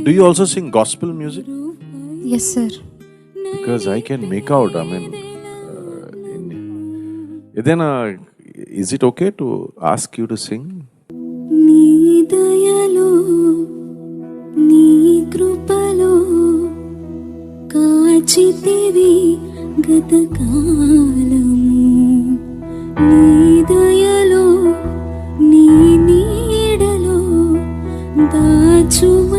Do you also sing gospel music? Yes, sir. Because I can make out, ఏదైనా is it okay to ask you to sing? నీ దయలో నీ కృపలో కాచితివి గతకాలము, నీ దయలో నీ నీడలో దాచుమ